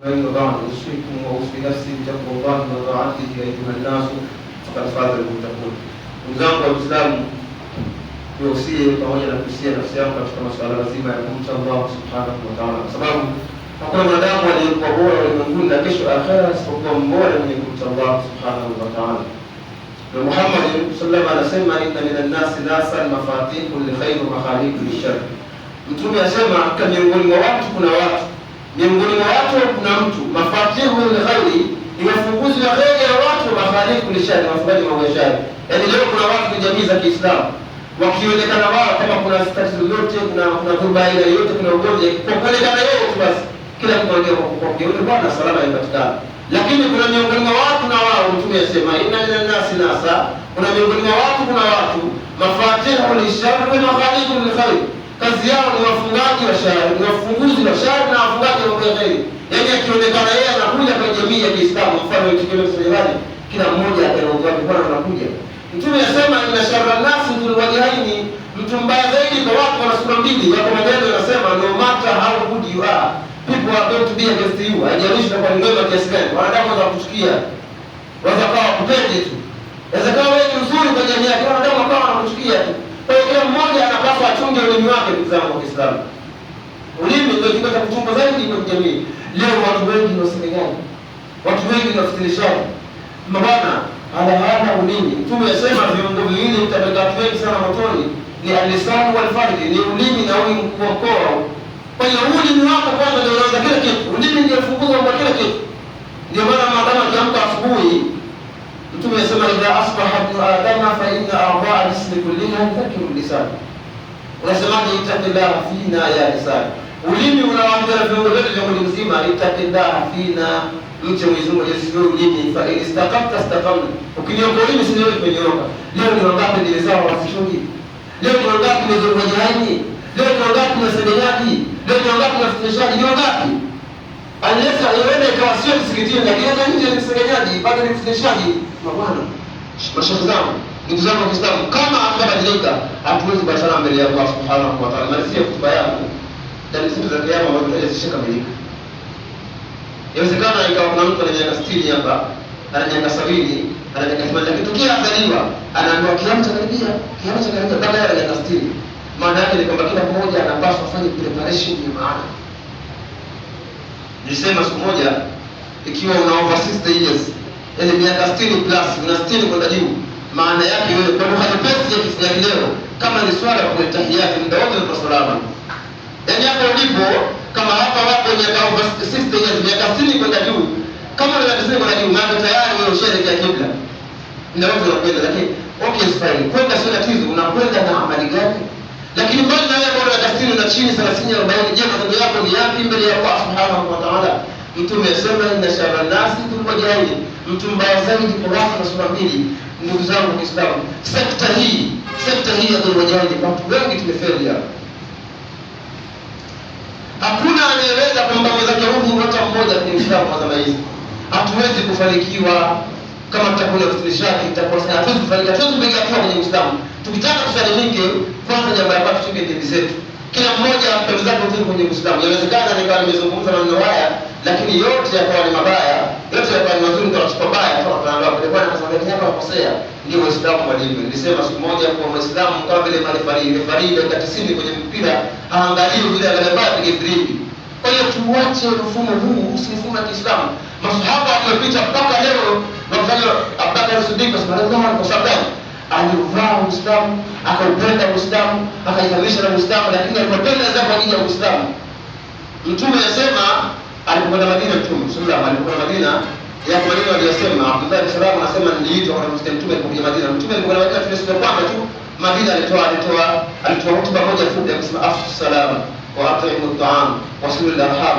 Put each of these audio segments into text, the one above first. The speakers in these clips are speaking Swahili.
وإن بعد أوصيكم وأوصي نفسي بتقوى الله وطاعته أيها الناس فقد فاز المتقون. Ndugu zangu wa Uislamu, niusie pamoja na kuhusia nafsi yangu katika masuala mazima ya kumcha Allah subhanahu wa ta'ala, kwa sababu hakuna mwanadamu aliyekuwa bora ulimwenguni na kesho akhera isipokuwa mbora mwenye kumcha Allah subhanahu wa ta'ala. Na Muhammad sallallahu alaihi wasallam anasema, inna minan nasi nasan mafatihu lilkhair wa makhaliqu lishar. Mtume asema hata miongoni mwa watu kuna watu, miongoni mwa watu kuna mtu, mafatihu lilkhair ni wafunguzi wa kheri ya watu, makhaliqu lishar ni wafungaji wa biashara. Yaani leo kuna watu kwenye jamii za Kiislamu wakionekana wao kama kuna tatizo lolote, kuna dhulma ile yote, kuna ugonjwa, kwa kuonekana yeye tu basi kila mtu anajua kwa yule bwana salama ipatikane. Lakini kuna miongoni mwa watu na wao, Mtume asema inna minan nasi nasa, kuna miongoni mwa watu kuna watu, mafatihu lishar wa makhaliqu lilkhair, kazi yao ni wafungaji wa shari, ni wafunguzi wa shari na wafungaji wa kheri. Yaani akionekana yeye anakuja kwenye jamii ya Kiislamu, mfano tukio msalimu, kila mmoja anaogopa bwana anakuja. Mtume anasema inna sharra nasi dhul wajhaini, mtu mbaya zaidi kwa watu wana sura mbili. Yako maneno yanasema no matter how good you are, people are going to be against you. Haijalishi kwa mwema kiasi gani, wanadamu watakuchukia, watakuwa kupendi tu. Inawezekana wewe ni mzuri kwa jamii yako, wanadamu wakawa wanakuchukia tu. Kwa hiyo kila mmoja anapaswa achunge ulimi wake. Ndugu zangu wa Kiislamu, ulimi ndio kitu cha kuchunga zaidi kwa jamii. Leo watu wengi ni wasengenyaji, watu wengi ni wafikirishaji, mabana ala ulimi. Mtume asema viungo viwili vitapeleka watu wengi sana motoni, ni al-lisan wal farji, ni ulimi na mkoa. Kwa hiyo ulimi wako kwanza ndio unaanza kila kitu, ulimi ndio funguzo kwa kila kitu. Ndio maana maadamu akiamka asubuhi, Mtume asema idha asbaha ibnu adama fa inna a'dha'a jismi kulliha yadhakkiru lisan. Unasemaje? Ittaqillaha fina ya lisan. Ulimi unawaambia viungo vyote vya mwili mzima, ittaqillaha fina, mche Mwenyezi Mungu asiwe ulimi, fa in istaqamta istaqamna. Ukinyoka ulimi si wewe umenyooka. Leo ni wangapi nilizao wasishoji? Leo ni wangapi nilizofanya haini? Leo ni wangapi nasengenyaji? Leo ni wangapi nafikirishaji? Ni wangapi? Aliyesa yeye ikawa sio msikitini, lakini hata nje ni msengenyaji, bado ni mfikirishaji. Bwana, mashauri zangu, ndugu zangu wa Kiislamu, kama hakubadilika hatuwezi kupatana mbele ya Allah subhanahu wa ta'ala. Malizia hotuba yangu na siku za kiyama ambazo zishakamilika. Inawezekana ikawa kuna mtu ana miaka 60 hapa, ana miaka 70, ana miaka 80, lakini tukia azaliwa anaambiwa kiama cha karibia baada ya miaka 60. Maana yake ni kwamba kila mmoja anapaswa afanye preparation ya maana. Nilisema siku moja, ikiwa una over 60 years, yaani miaka 60 plus, una 60 kwenda juu, maana yake wewe kwa lugha nyepesi ya kileo, kama ni swala kwa tahiyati muda wote uko salama. Yaani hapo ulipo, kama hapa wapo miaka over 60 years, miaka 60 kwenda juu, kama ni miaka 60 kwenda juu, maana tayari wewe ushaelekea kibla. Ndio watu wanakwenda, lakini okay fine, kwenda sio tatizo, unakwenda na amali gani? Lakini mbali na wewe bora ya 60 na chini 30 40, je, matendo yako ni yapi mbele ya Allah subhanahu wa ta'ala? Mtume asema inna sharra nasi dhul wajhaini, mtu mbaya zaidi kwa watu na sura mbili. Ndugu zangu wa Kiislamu, sekta hii ya dhul wajhaini, watu wengi tumefeli hapa. Hakuna anayeweza kumbaza kiruhu hata mmoja kwenye Uislamu wa zama hizi. Hatuwezi kufanikiwa kama tutakuwa tulishaji, tutakuwa hatuwezi kufanikiwa, hatuwezi kupiga hatua kwenye Uislamu. Tukitaka kusalimike, kwanza jambo la kwanza tushike dini zetu. Kila mmoja apende zake kwenye Uislamu. Inawezekana nikawa nimezungumza maneno haya, lakini yote yakawa ni mabaya, yote yakawa ni mazuri kwa sababu baya kama tunaelewa kwa bwana, kwa sababu hapa wakosea. Ndio Uislamu walivyo. Nilisema siku moja kwa Muislamu kama vile referee dakika 90 kwenye mpira haangalii vile anabaki pige firimbi. Kwa hiyo tuache mfumo huu, usifumo wa Kiislamu. Masahaba waliopita mpaka leo wakafanya Abubakar Siddiq radhiallahu kwa sababu alivaa Uislamu, akaupenda Uislamu, akaifahamisha na Uislamu, lakini alipopenda za kwa ajili ya Uislamu. Mtume anasema alipokwenda Madina, Mtume sallallahu alaihi wasallam Madina, ya kwa nini aliyosema Abdullah bin Salam anasema niliitwa kwa Mtume kuja Madina. Mtume alipokwenda Madina tunasema kwamba tu Madina alitoa hotuba moja fupi akisema afshu salam wa at'imu at'am wa silul arham.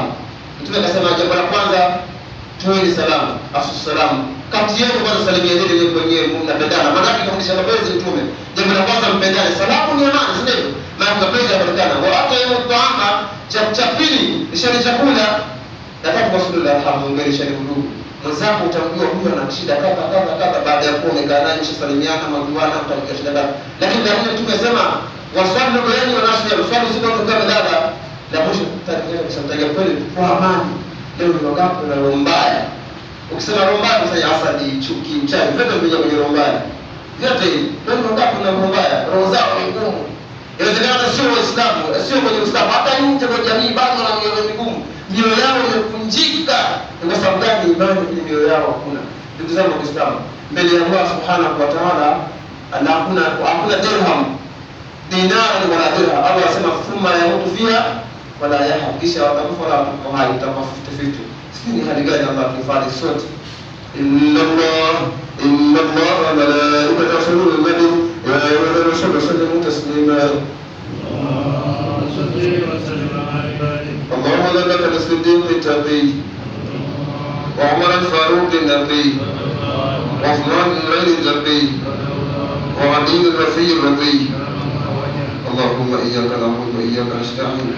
Mtume akasema jambo la kwanza, toeni salamu, afshu salam. Kati yenu kwanza salimieni wenyewe wenyewe, mnapendana. Maana yake kufundisha mapenzi Mtume. Jambo la kwanza mpendane. Salamu ni amani, si ndivyo? Maana mapenzi yanapatikana. Wa at'imu at'am, cha pili ni chakula. Na tatu kwa silul arham, ungelishani ndugu. Mwenzako utamjua huyu ana shida kadha baada ya kuwa umekaa naye mshasalimiana majuana mtakia shida kadha. Lakini ndio Mtume anasema waswali bayani wa nafsi ya swali sio kama dada la mwisho tutakia kweli kwa amani. Leo ni wangapi na roho mbaya? Ukisema roho mbaya kusanya hasadi, chuki, mchawi, vyote vinakuja kwenye roho mbaya. Vyote hivi. Leo ni wangapi na roho mbaya? Roho zao ni ngumu. Inawezekana sio Waislamu, sio kwenye Uislamu, hata nje kwa jamii bado wana mioyo migumu. Mioyo yao imekunjika. Kwa sababu gani? Imani kwenye mioyo yao hakuna. Ndugu zangu Waislamu, mbele ya Allah Subhanahu wa Ta'ala hakuna dirham, dinar wala dirham. Allah anasema thumma yamutu fiha wala yahya, kisha watakufa wala watakufa hai, utakufa 50-50. Sisi ni hali gani Allah kifali sote? Inna Allah wa malaikatahu yusalluna 'alan nabi ya ayyuhalladhina amanu sallu taslima. اللهم لك الصديق التقي وعمر الفاروق النقي وعثمان غير الزقي وعلي الرفيع الرضي. اللهم إياك نعبد وإياك نستعين.